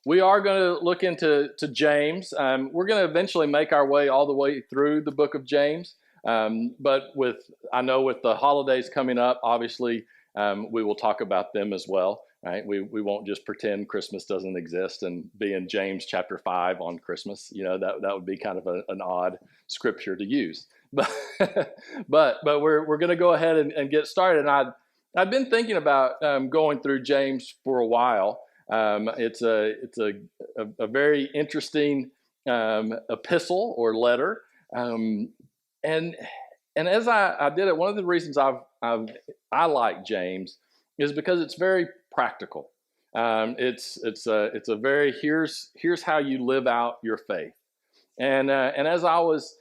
We are going to look into James. We're going to eventually make our way all the way through the book of James. But I know with the holidays coming up, obviously, we will talk about them as well. Right? We won't just pretend Christmas doesn't exist and be in James chapter 5 on Christmas. That would be kind of an odd scripture to use. But but we're going to go ahead and get started. And I've been thinking about going through James for a while. It's a very interesting epistle or letter, and as I did it, one of the reasons I like James is because it's very practical. It's a very here's how you live out your faith, and as I was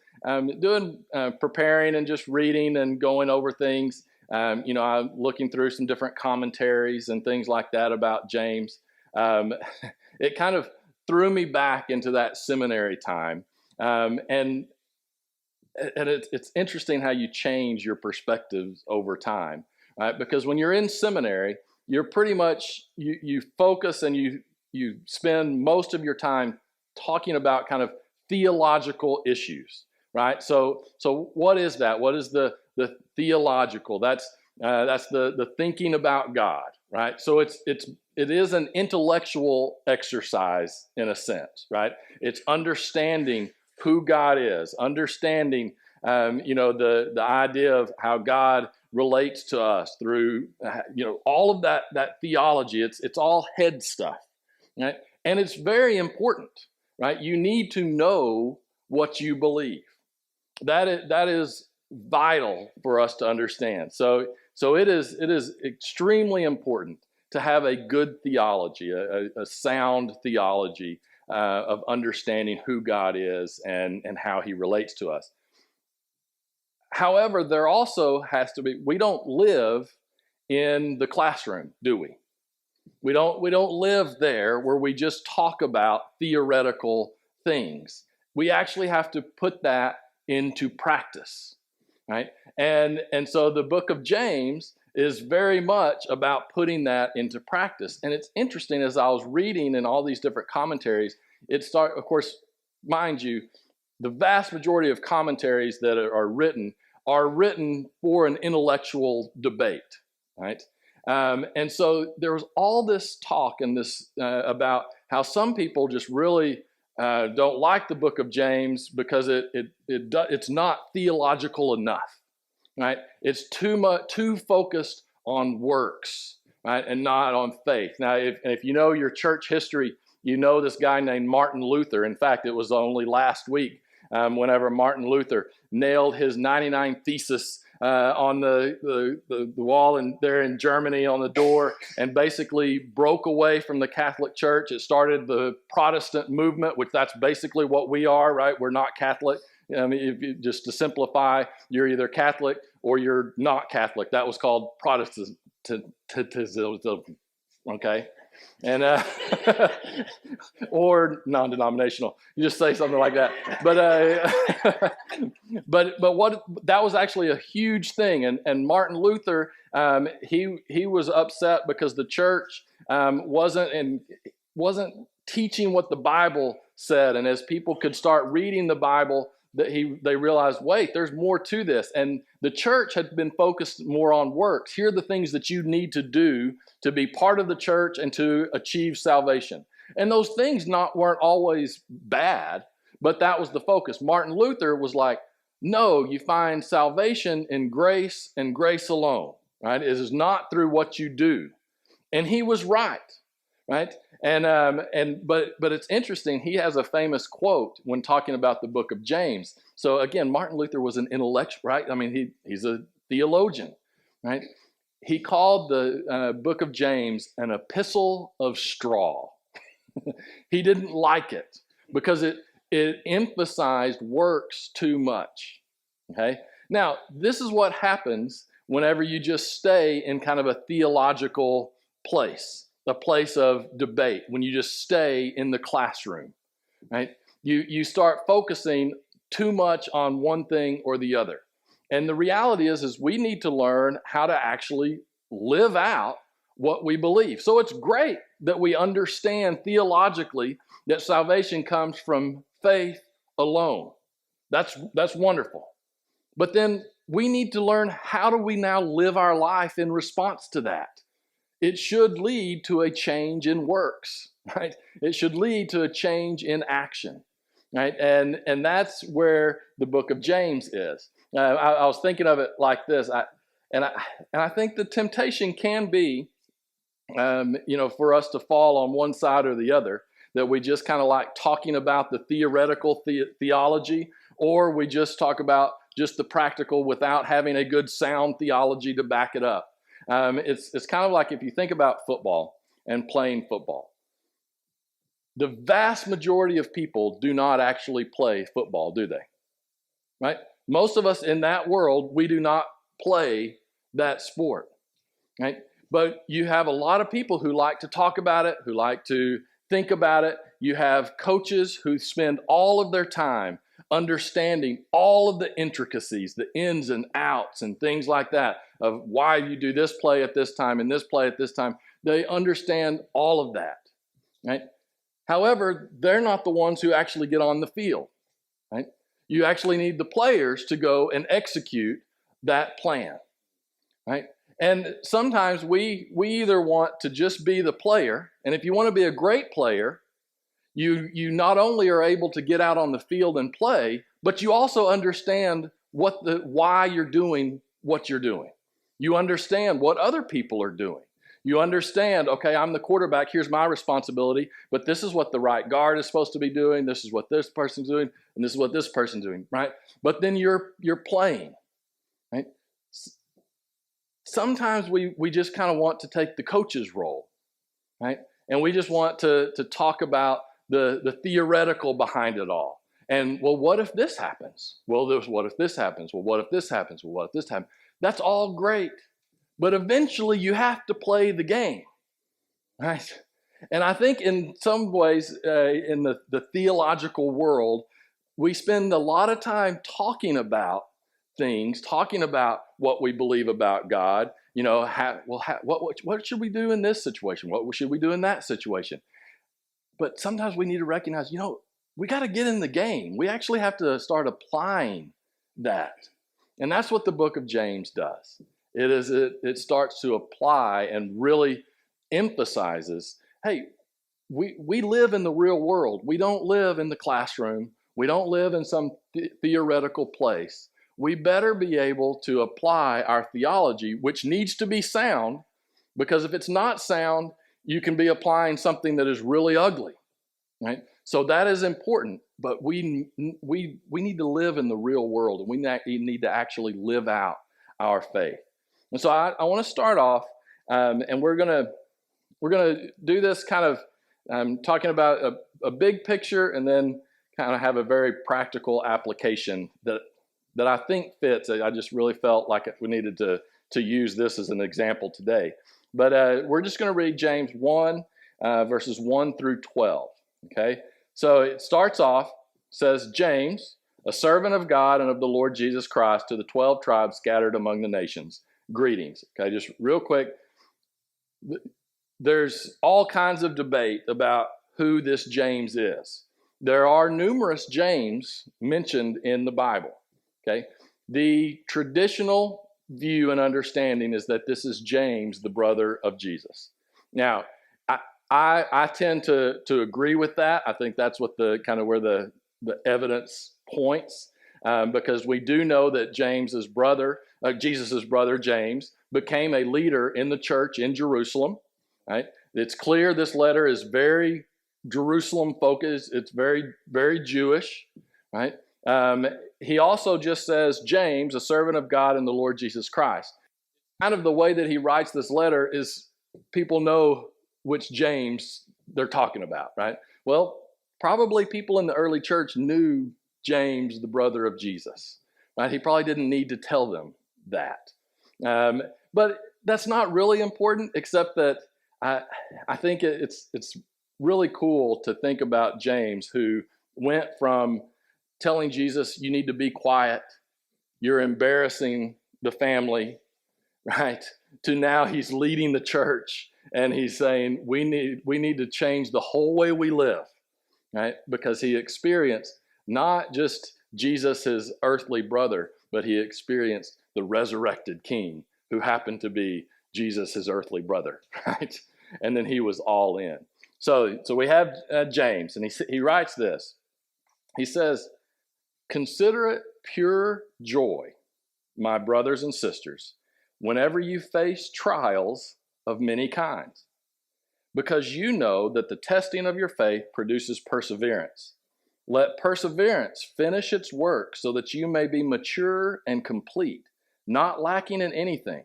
doing preparing and just reading and going over things, I'm looking through some different commentaries and things like that about James. It kind of threw me back into that seminary time. And it's interesting how you change your perspectives over time, right? Because when you're in seminary, you're pretty much, you focus and you spend most of your time talking about kind of theological issues, right? So what is that? What is the theological? That's the thinking about God, right? So it is an intellectual exercise in a sense, right? It's understanding who God is, understanding, the idea of how God relates to us through, all of that theology. It's all head stuff, right? And it's very important, right? You need to know what you believe. That is vital for us to understand. So it is extremely important to have a good theology, a sound theology of understanding who God is and how he relates to us. However, there also has to be, we don't live in the classroom, do we? We don't live there where we just talk about theoretical things. We actually have to put that into practice, right? And so the book of James is very much about putting that into practice. And it's interesting, as I was reading in all these different commentaries, of course, mind you, the vast majority of commentaries that are written for an intellectual debate, right? And so there was all this talk and this about how some people just really don't like the book of James because it's not theological enough, right? It's too focused on works, right, and not on faith. Now, if you know your church history, you know this guy named Martin Luther. In fact, it was only last week whenever Martin Luther nailed his 99 Thesis on the wall there in Germany on the door, and basically broke away from the Catholic Church. It started the Protestant movement, which that's basically what we are, right? We're not Catholic. I mean, just to simplify, you're either Catholic or you're not Catholic. That was called Protestantism, okay? And or non-denominational. You just say something like that. But what that was actually a huge thing. And Martin Luther, he was upset because the church wasn't teaching what the Bible said. And as people could start reading the Bible, they realized, wait, there's more to this. And the church had been focused more on works. Here are the things that you need to do to be part of the church and to achieve salvation. And those things weren't always bad, but that was the focus. Martin Luther was like, no, you find salvation in grace and grace alone, right? It is not through what you do. And he was right? But it's interesting. He has a famous quote when talking about the book of James. So again, Martin Luther was an intellectual, right? I mean, he's a theologian, right? He called the book of James an epistle of straw. He didn't like it because it emphasized works too much. Okay. Now, this is what happens whenever you just stay in kind of a theological place. A place of debate, when you just stay in the classroom, right? You start focusing too much on one thing or the other. And the reality is we need to learn how to actually live out what we believe. So it's great that we understand theologically that salvation comes from faith alone. That's wonderful. But then we need to learn, how do we now live our life in response to that? It should lead to a change in works, right? It should lead to a change in action, right? And that's where the book of James is. I was thinking of it like this, I think the temptation can be, for us to fall on one side or the other, that we just kind of like talking about the theoretical theology, or we just talk about just the practical without having a good sound theology to back it up. It's kind of like if you think about football and playing football. The vast majority of people do not actually play football, do they? Right? Most of us in that world, we do not play that sport, right? But you have a lot of people who like to talk about it, who like to think about it. You have coaches who spend all of their time understanding all of the intricacies, the ins and outs and things like that of why you do this play at this time and this play at this time. They understand all of that, right? However, they're not the ones who actually get on the field, right? You actually need the players to go and execute that plan, right? And sometimes we either want to just be the player, and if you want to be a great player, you not only are able to get out on the field and play, but you also understand why you're doing what you're doing. You understand what other people are doing. You understand, okay, I'm the quarterback, here's my responsibility, but this is what the right guard is supposed to be doing, this is what this person's doing, and this is what this person's doing, right? But then you're playing, right? Sometimes we just kind of want to take the coach's role, right? And we just want to talk about the theoretical behind it all. And, well, what if this happens? Well, what if this happens? Well, what if this happens? Well, what if this happens? That's all great. But eventually you have to play the game, right? And I think in some ways, in the theological world, we spend a lot of time talking about things, talking about what we believe about God. What should we do in this situation? What should we do in that situation? But sometimes we need to recognize, we got to get in the game. We actually have to start applying that. And that's what the book of James does. It starts to apply and really emphasizes, hey, we live in the real world. We don't live in the classroom. We don't live in some theoretical place. We better be able to apply our theology, which needs to be sound, because if it's not sound, you can be applying something that is really ugly, right? So that is important, but we need to live in the real world, and we need to actually live out our faith. And so I want to start off, and we're gonna do this kind of talking about a big picture, and then kind of have a very practical application that I think fits. I just really felt like we needed to use this as an example today. But we're just going to read James 1, verses 1 through 12. Okay, so it starts off, says, James, a servant of God and of the Lord Jesus Christ, to the 12 tribes scattered among the nations. Greetings. Okay, just real quick. There's all kinds of debate about who this James is. There are numerous James mentioned in the Bible. Okay, the traditional view and understanding is that this is James, the brother of Jesus. Now, I tend to agree with that. I think that's what where the evidence points, because we do know that James's brother, Jesus's brother James, became a leader in the church in Jerusalem. Right? It's clear this letter is very Jerusalem focused. It's very, very Jewish. Right? He also just says, James, a servant of God and the Lord Jesus Christ. Kind of the way that he writes this letter is people know which James they're talking about, right? Well, probably people in the early church knew James, the brother of Jesus, right? He probably didn't need to tell them that. But that's not really important, except that I think it's really cool to think about James, who went from telling Jesus, you need to be quiet, you're embarrassing the family, right? to now he's leading the church and he's saying we need to change the whole way we live, right? Because he experienced not just Jesus, his earthly brother, but he experienced the resurrected king who happened to be Jesus, his earthly brother, right? And then he was all in. So we have James, and he writes this. He says, "Consider it pure joy, my brothers and sisters, whenever you face trials of many kinds, because you know that the testing of your faith produces perseverance. Let perseverance finish its work so that you may be mature and complete, not lacking in anything.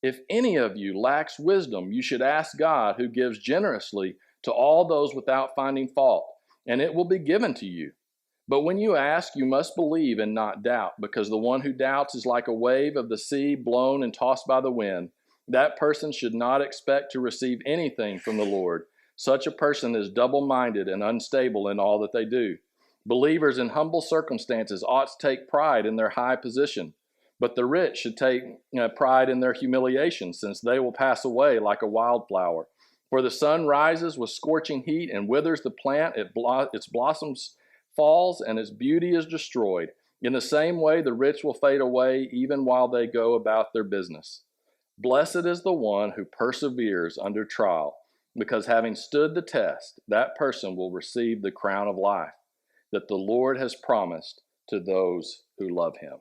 If any of you lacks wisdom, you should ask God, who gives generously to all those without finding fault, and it will be given to you. But when you ask, you must believe and not doubt, because the one who doubts is like a wave of the sea blown and tossed by the wind. That person should not expect to receive anything from the Lord. Such a person is double-minded and unstable in all that they do. Believers in humble circumstances ought to take pride in their high position, but the rich should take pride in their humiliation, since they will pass away like a wildflower. For the sun rises with scorching heat and withers the plant, its blossoms falls, and its beauty is destroyed. In the same way, the rich will fade away even while they go about their business. Blessed is the one who perseveres under trial, because having stood the test, that person will receive the crown of life that the Lord has promised to those who love him."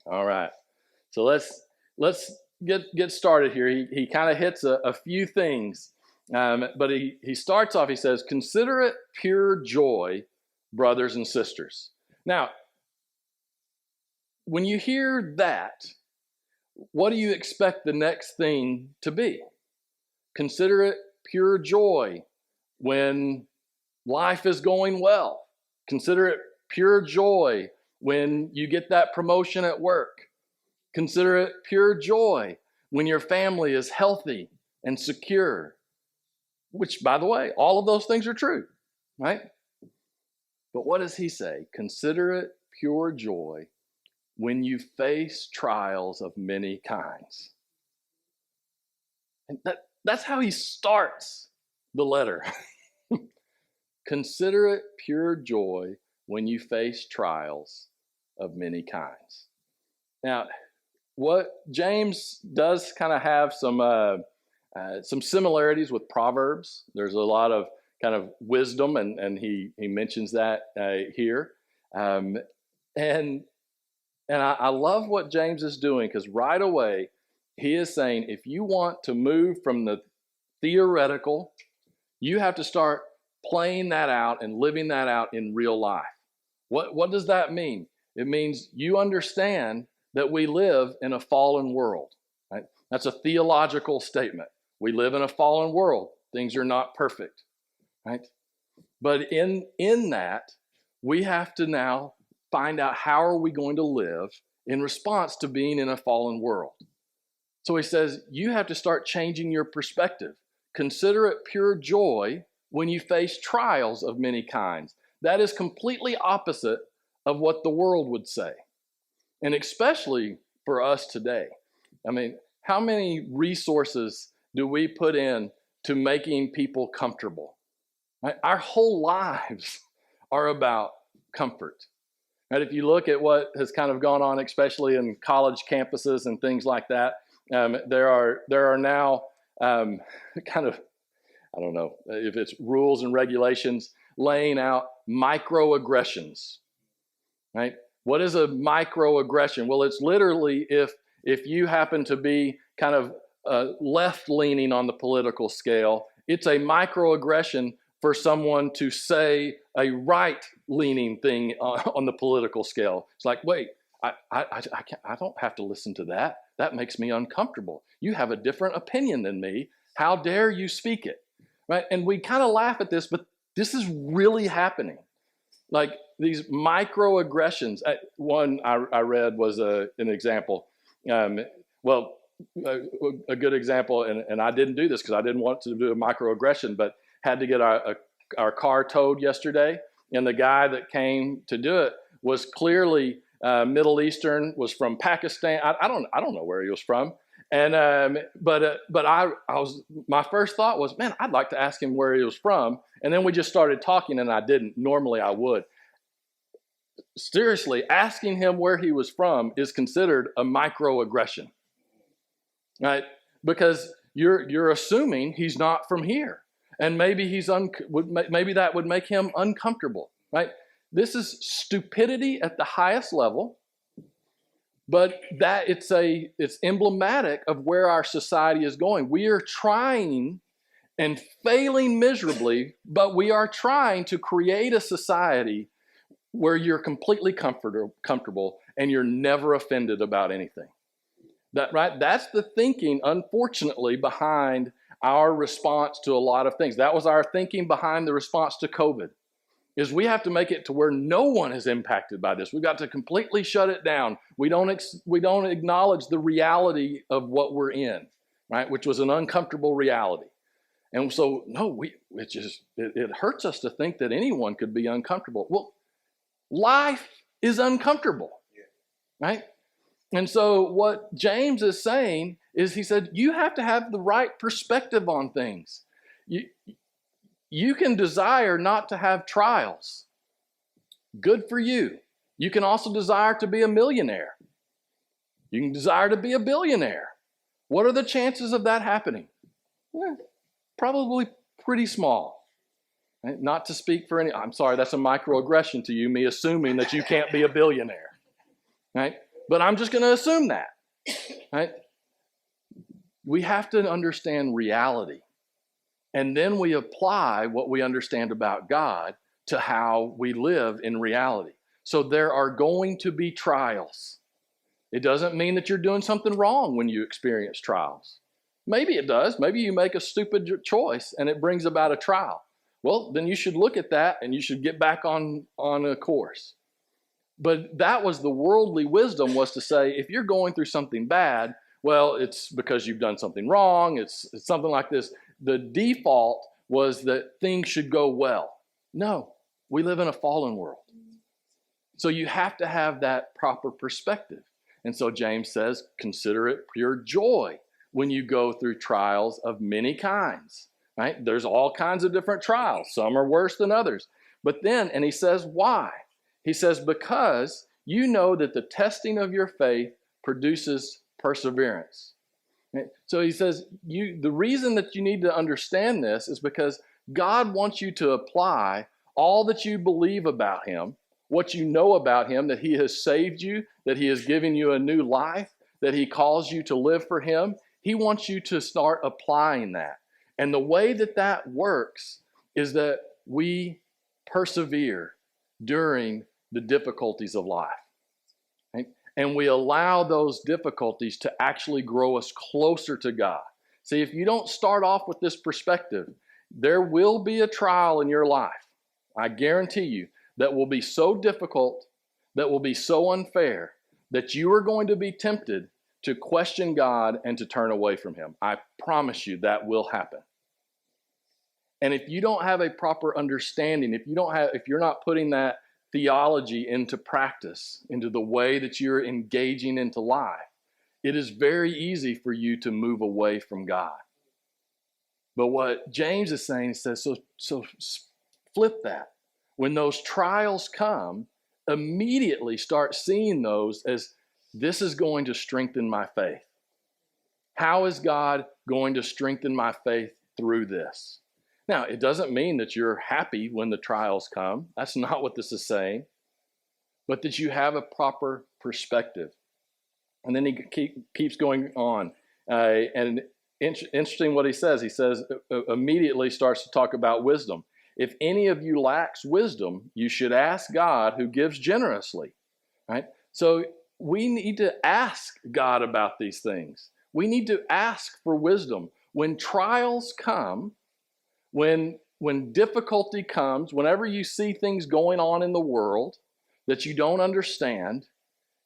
All right, so let's get started here. He kind of hits a few things, but he starts off, he says, "Consider it pure joy, brothers and sisters." Now, when you hear that, what do you expect the next thing to be? Consider it pure joy when life is going well. Consider it pure joy when you get that promotion at work. Consider it pure joy when your family is healthy and secure, which, by the way, all of those things are true, right? But what does he say? Consider it pure joy when you face trials of many kinds. And that's how he starts the letter. Consider it pure joy when you face trials of many kinds. Now, what James does kind of have some similarities with Proverbs. There's a lot of kind of wisdom, and he mentions that here. And I love what James is doing, because right away he is saying, if you want to move from the theoretical, you have to start playing that out and living that out in real life. What does that mean? It means you understand that we live in a fallen world, right? That's a theological statement. We live in a fallen world. Things are not perfect, right? But in that, we have to now find out, how are we going to live in response to being in a fallen world? So he says, you have to start changing your perspective. Consider it pure joy when you face trials of many kinds. That is completely opposite of what the world would say. And especially for us today. I mean, how many resources do we put in to making people comfortable? Right? Our whole lives are about comfort. And if you look at what has kind of gone on, especially in college campuses and things like that, there are now kind of, I don't know if it's rules and regulations, laying out microaggressions, right? What is a microaggression? Well, it's literally if you happen to be kind of left-leaning on the political scale, it's a microaggression for someone to say a right-leaning thing on the political scale. It's like, wait, I don't have to listen to that. That makes me uncomfortable. You have a different opinion than me. How dare you speak it? Right? And we kind of laugh at this, but this is really happening. Like these microaggressions. One I read was an example. A good example, and I didn't do this because I didn't want to do a microaggression, but had to get our car towed yesterday, and the guy that came to do it was clearly Middle Eastern, was from Pakistan. I don't know where he was from, But I was, my first thought was, man, I'd like to ask him where he was from. And then we just started talking, and I didn't. Normally I would. Seriously, asking him where he was from is considered a microaggression, right? Because you're assuming he's not from here, and maybe maybe that would make him uncomfortable, right? This is stupidity at the highest level, but that it's emblematic of where our society is going. We are trying and failing miserably, but we are trying to create a society where you're completely comfortable and you're never offended about anything. Right? That's the thinking, unfortunately, behind our response to a lot of things. That was our thinking behind the response to COVID, is we have to make it to where no one is impacted by this. We've got to completely shut it down. We don't acknowledge the reality of what we're in, right? Which was an uncomfortable reality. And so, no, it hurts us to think that anyone could be uncomfortable. Well, life is uncomfortable, right? And so what James is saying is, he said, you have to have the right perspective on things. You can desire not to have trials. Good for you. You can also desire to be a millionaire. You can desire to be a billionaire. What are the chances of that happening? Probably pretty small. Right? Not to speak for any, I'm sorry, that's a microaggression to you, me assuming that you can't be a billionaire. Right? But I'm just going to assume that. Right? We have to understand reality. And then we apply what we understand about God to how we live in reality. So there are going to be trials. It doesn't mean that you're doing something wrong when you experience trials. Maybe it does. Maybe you make a stupid choice and it brings about a trial. Well, then you should look at that and you should get back on a course. But that was the worldly wisdom, was to say, if you're going through something bad, well, it's because you've done something wrong. It's something like this. The default was that things should go well. No, we live in a fallen world. So you have to have that proper perspective. And so James says, consider it pure joy when you go through trials of many kinds, right? There's all kinds of different trials. Some are worse than others. But then, and he says, why? He says, because you know that the testing of your faith produces perseverance. So he says, the reason that you need to understand this is because God wants you to apply all that you believe about him, what you know about him, that he has saved you, that he has given you a new life, that he calls you to live for him. He wants you to start applying that. And the way that that works is that we persevere during the difficulties of life. Right? And we allow those difficulties to actually grow us closer to God. See, if you don't start off with this perspective, there will be a trial in your life, I guarantee you, that will be so difficult, that will be so unfair, that you are going to be tempted to question God and to turn away from him. I promise you that will happen. And if you don't have a proper understanding, if you're not putting that theology into practice, into the way that you're engaging into life, it is very easy for you to move away from God. But what James is saying, says, so flip that. When those trials come, immediately start seeing those as, this is going to strengthen my faith. How is God going to strengthen my faith through this? Now, it doesn't mean that you're happy when the trials come. That's not what this is saying. But that you have a proper perspective. And then he keeps going on. And interesting what he says. He says, immediately starts to talk about wisdom. If any of you lacks wisdom, you should ask God, who gives generously. Right? So we need to ask God about these things. We need to ask for wisdom. When trials come, when difficulty comes, whenever you see things going on in the world that you don't understand,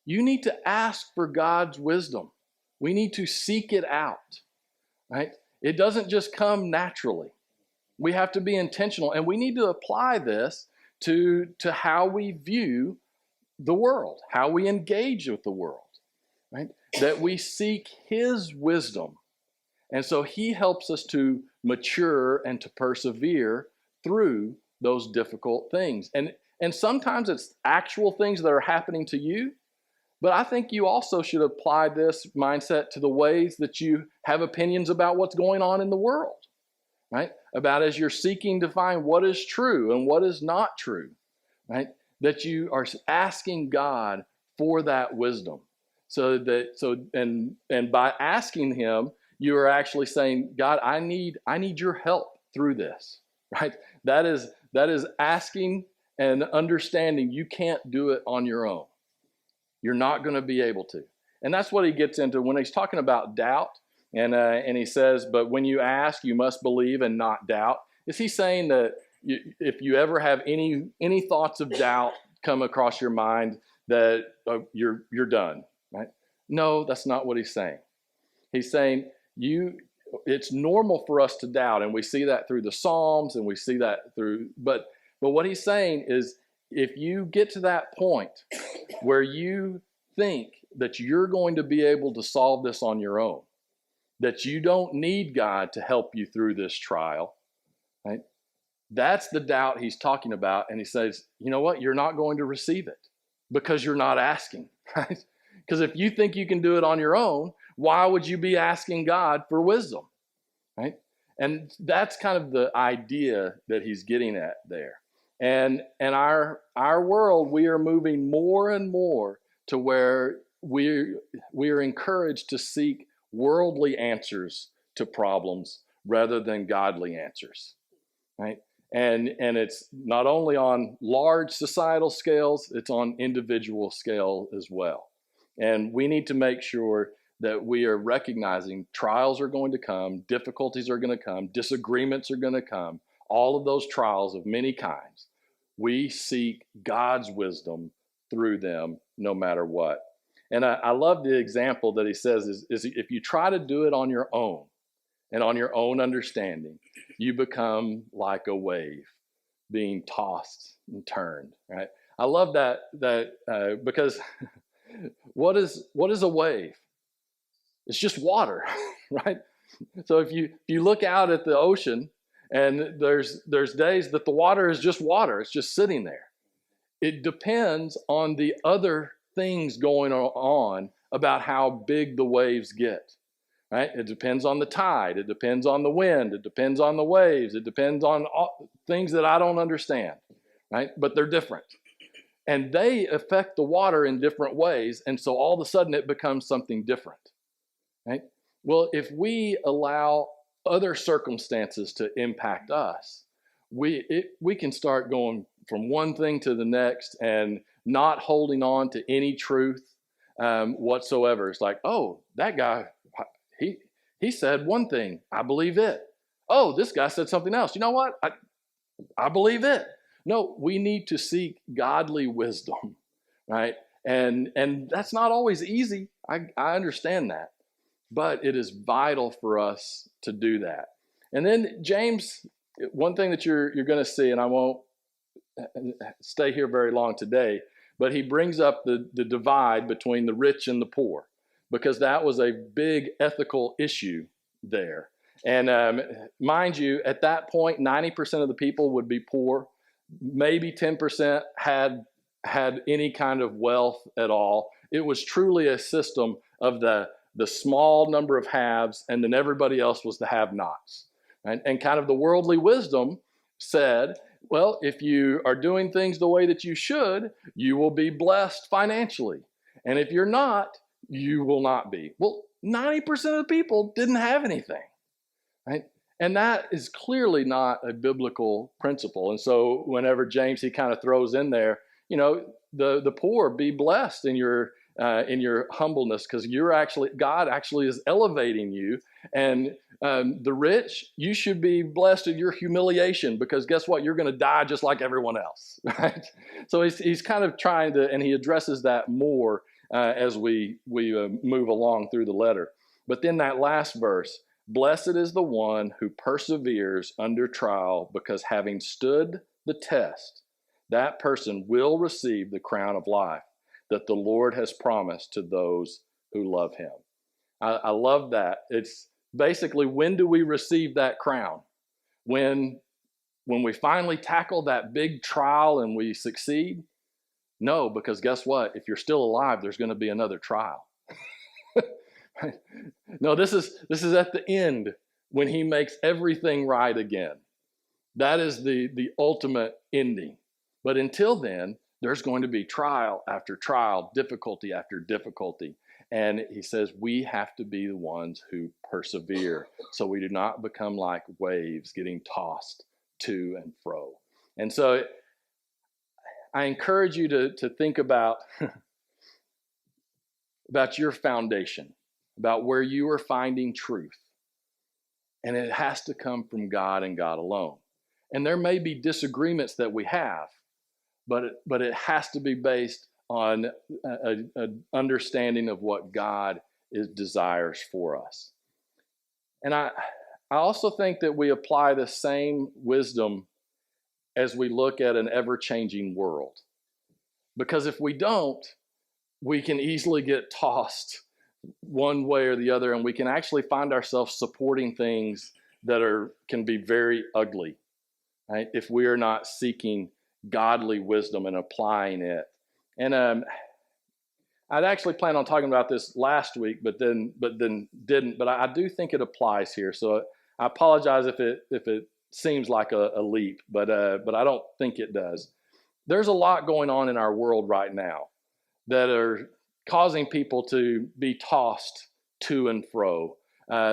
you need to ask for God's wisdom. We need to seek it out, right? It doesn't just come naturally. We have to be intentional, and we need to apply this to how we view the world, how we engage with the world, right? that we seek his wisdom. And so he helps us to mature and to persevere through those difficult things. And sometimes it's actual things that are happening to you, but I think you also should apply this mindset to the ways that you have opinions about what's going on in the world, right? About as you're seeking to find what is true and what is not true, right? That you are asking God for that wisdom. And by asking him, you are actually saying, God, I need your help through this, right? That is asking and understanding you can't do it on your own. You're not going to be able to. And that's what he gets into when he's talking about doubt. And he says, but when you ask, you must believe and not doubt. Is he saying that if you ever have any thoughts of doubt come across your mind, that you're done, right? No, that's not what he's saying. He's saying it's normal for us to doubt, and we see that through the Psalms, and we see that through. But what he's saying is, if you get to that point where you think that you're going to be able to solve this on your own, that you don't need God to help you through this trial, right? That's the doubt he's talking about. And he says, you know what? You're not going to receive it because you're not asking, right? Because if you think you can do it on your own, why would you be asking God for wisdom, right? And that's kind of the idea that he's getting at there. And our world, we are moving more and more to where we are encouraged to seek worldly answers to problems rather than godly answers, right? And it's not only on large societal scales, it's on individual scale as well. And we need to make sure that we are recognizing trials are going to come, difficulties are going to come, disagreements are going to come, all of those trials of many kinds. We seek God's wisdom through them no matter what. And I love the example that he says is if you try to do it on your own and on your own understanding, you become like a wave being tossed and turned, right? I love that because what is a wave? It's just water, right? So if you look out at the ocean, and there's days that the water is just water, it's just sitting there. It depends on the other things going on about how big the waves get, right? It depends on the tide, it depends on the wind, it depends on the waves, it depends on things that I don't understand, right? But they're different. And they affect the water in different ways, and so all of a sudden it becomes something different, right? Well, if we allow other circumstances to impact us, we can start going from one thing to the next and not holding on to any truth whatsoever. It's like, oh, that guy, he said one thing, I believe it. Oh, this guy said something else. You know what? I believe it. No, we need to seek godly wisdom, right? And that's not always easy. I understand that. But it is vital for us to do that. And then James, one thing that you're going to see, and I won't stay here very long today, but he brings up the divide between the rich and the poor, because that was a big ethical issue there. And mind you, at that point, 90% of the people would be poor. Maybe 10% had any kind of wealth at all. It was truly a system of the small number of haves, and then everybody else was the have-nots. Right? And kind of the worldly wisdom said, well, if you are doing things the way that you should, you will be blessed financially. And if you're not, you will not be. Well, 90% of the people didn't have anything, right? And that is clearly not a biblical principle. And so whenever James, he kind of throws in there, you know, the poor, be blessed in your humbleness, because God actually is elevating you. And the rich, you should be blessed in your humiliation, because guess what? You're going to die just like everyone else, right? So he's kind of trying to, and he addresses that more as we move along through the letter. But then that last verse, blessed is the one who perseveres under trial, because having stood the test, that person will receive the crown of life that the Lord has promised to those who love him. I love that. It's basically, when do we receive that crown? When we finally tackle that big trial and we succeed? No, because guess what? If you're still alive, there's going to be another trial. No, this is at the end, when he makes everything right again. That is the ultimate ending. But until then, there's going to be trial after trial, difficulty after difficulty. And he says we have to be the ones who persevere, so we do not become like waves getting tossed to and fro. And so I encourage you to think about your foundation, about where you are finding truth. And it has to come from God and God alone. And there may be disagreements that we have, but it has to be based on an understanding of what God desires for us. And I also think that we apply the same wisdom as we look at an ever-changing world. Because if we don't, we can easily get tossed one way or the other, and we can actually find ourselves supporting things that can be very ugly, right? If we are not seeking godly wisdom and applying it. And I'd actually planned on talking about this last week, but then didn't. But I do think it applies here. So I apologize if it seems like a leap, but I don't think it does. There's a lot going on in our world right now that are causing people to be tossed to and fro,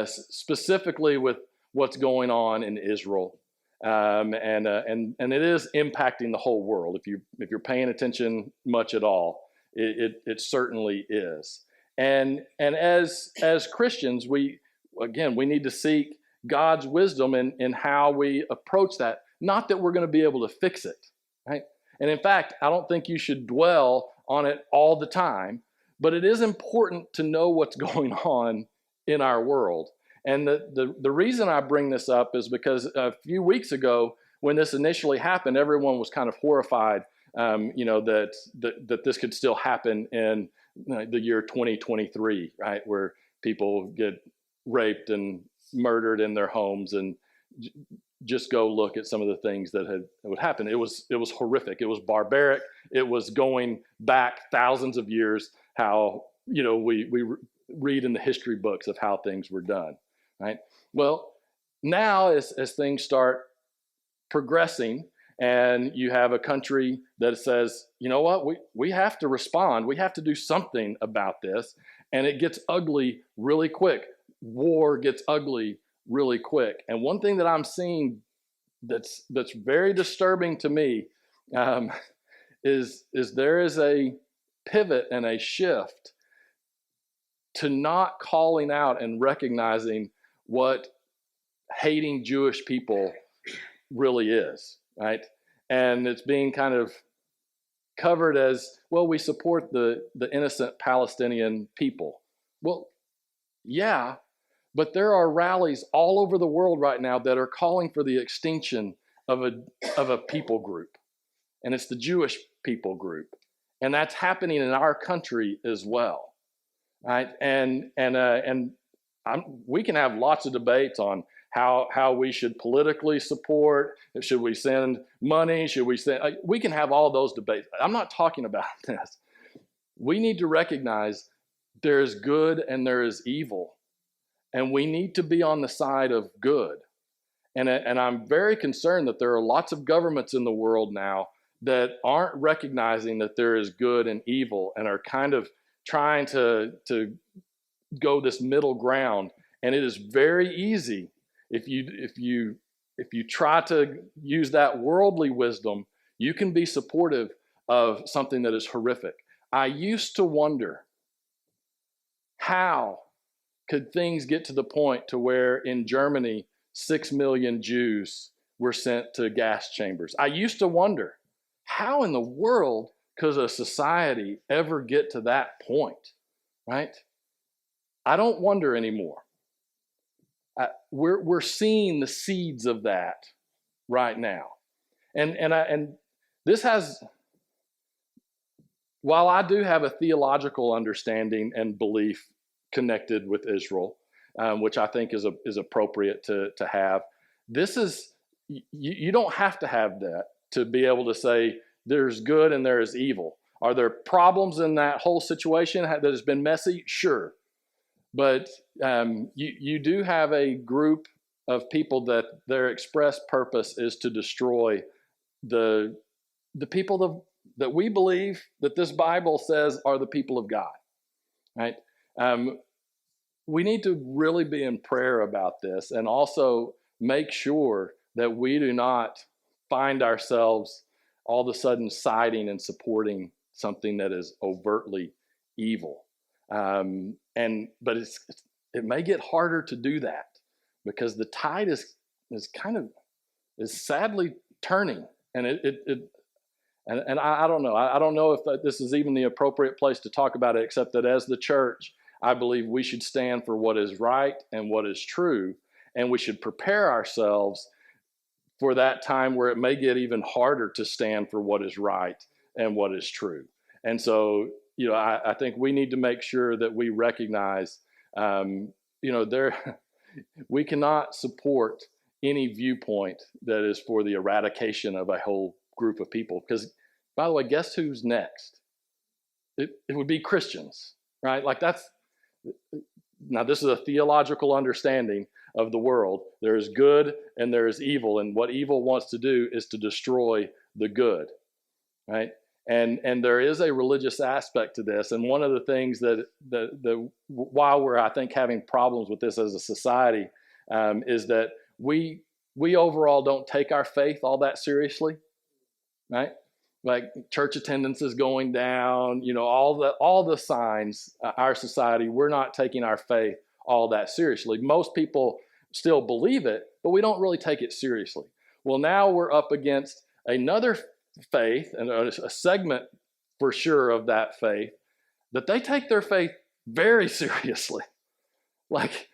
specifically with what's going on in Israel. And it is impacting the whole world. If you're paying attention much at all, it certainly is. And as Christians, we need to seek God's wisdom in how we approach that. Not that we're going to be able to fix it, right? And in fact, I don't think you should dwell on it all the time, but it is important to know what's going on in our world. And the reason I bring this up is because a few weeks ago, when this initially happened, everyone was kind of horrified, that this could still happen in the year 2023, right, where people get raped and murdered in their homes. And just go look at some of the things that would happen. It was horrific. It was barbaric. It was going back thousands of years. How we read in the history books of how things were done. Right. Well, now as things start progressing, and you have a country that says, you know what, we have to respond. We have to do something about this, and it gets ugly really quick. War gets ugly really quick. And one thing that I'm seeing that's very disturbing to me is there is a pivot and a shift to not calling out and recognizing what hating Jewish people really is, right? And it's being kind of covered as, well, we support the innocent Palestinian people. Well, yeah, but there are rallies all over the world right now that are calling for the extinction of a people group, and it's the Jewish people group, and that's happening in our country as well, right? And we can have lots of debates on how we should politically support. Should we send money? Should we send? We can have all those debates. I'm not talking about this. We need to recognize there is good and there is evil. And we need to be on the side of good. And I'm very concerned that there are lots of governments in the world now that aren't recognizing that there is good and evil, and are kind of trying to go this middle ground. And it is very easy if you try to use that worldly wisdom, you can be supportive of something that is horrific. I used to wonder, how could things get to the point to where in Germany 6 million Jews were sent to gas chambers? I used to wonder, how in the world could a society ever get to that point, right? I don't wonder anymore. We're seeing the seeds of that right now, and this has while I do have a theological understanding and belief connected with Israel, which I think is appropriate to have, this is you don't have to have that to be able to say there's good and there is evil. Are there problems in that whole situation that has been messy? Sure, but you do have a group of people that their express purpose is to destroy the people that we believe that this Bible says are the people of God, right? Um, we need to really be in prayer about this and also make sure that we do not find ourselves all of a sudden siding and supporting something that is overtly evil. But it may get harder to do that because the tide is kind of is sadly turning, and I don't know. I don't know if this is even the appropriate place to talk about it, except that as the church, I believe we should stand for what is right and what is true, and we should prepare ourselves for that time where it may get even harder to stand for what is right and what is true. And so, I think we need to make sure that we recognize, there we cannot support any viewpoint that is for the eradication of a whole group of people. Because, by the way, guess who's next? It would be Christians, right? Like now this is a theological understanding of the world. There is good and there is evil, and what evil wants to do is to destroy the good, right? And there is a religious aspect to this, and one of the things that while we're, I think, having problems with this as a society, is that we overall don't take our faith all that seriously, right? Like church attendance is going down, all the signs, our society, we're not taking our faith all that seriously. Most people still believe it, but we don't really take it seriously. Well, now we're up against another faith and a segment for sure of that faith that they take their faith very seriously. Like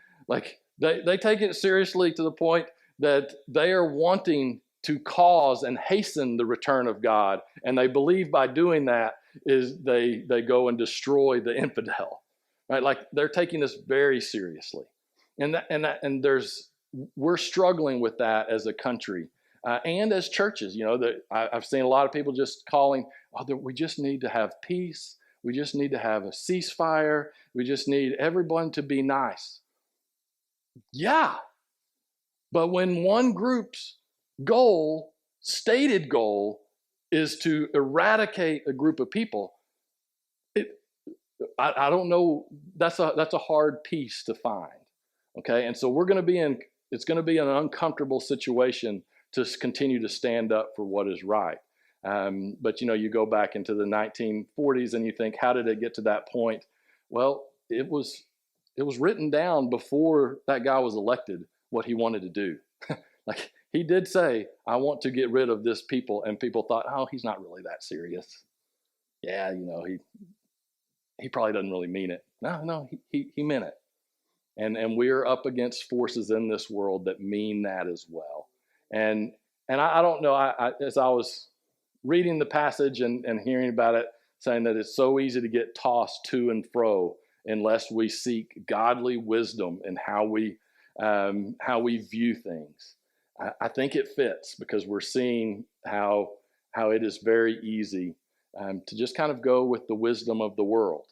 they take it seriously to the point that they are wanting to cause and hasten the return of God. And they believe by doing that is they go and destroy the infidel, right? Like they're taking this very seriously. And we're struggling with that as a country, and as churches. I've seen a lot of people just calling, we just need to have peace. We just need to have a ceasefire. We just need everyone to be nice. Yeah. But when one group's stated goal, is to eradicate a group of people, I don't know, that's a hard piece to find. Okay. And so it's going to be an uncomfortable situation to continue to stand up for what is right. But you go back into the 1940s and you think, how did it get to that point? Well, it was written down before that guy was elected what he wanted to do. Like he did say, I want to get rid of this people, and people thought, oh, he's not really that serious. Yeah, he probably doesn't really mean it. No, he meant it. And we're up against forces in this world that mean that as well. And I don't know, as I was reading the passage and hearing about it, saying that it's so easy to get tossed to and fro unless we seek godly wisdom in how we view things. I think it fits because we're seeing how it is very easy to just kind of go with the wisdom of the world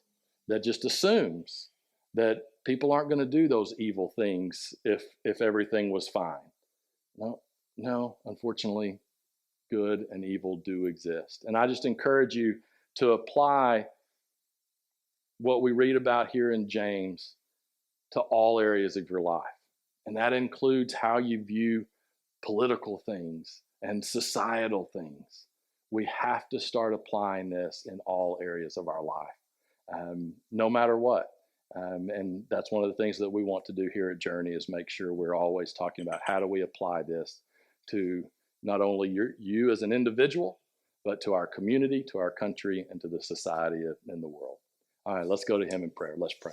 that just assumes that people aren't going to do those evil things if everything was fine. No, unfortunately, good and evil do exist. And I just encourage you to apply what we read about here in James to all areas of your life. And that includes how you view political things and societal things. We have to start applying this in all areas of our life, no matter what. And that's one of the things that we want to do here at Journey is make sure we're always talking about how do we apply this to not only you as an individual, but to our community, to our country, and to the society in the world. All right, let's go to him in prayer. Let's pray.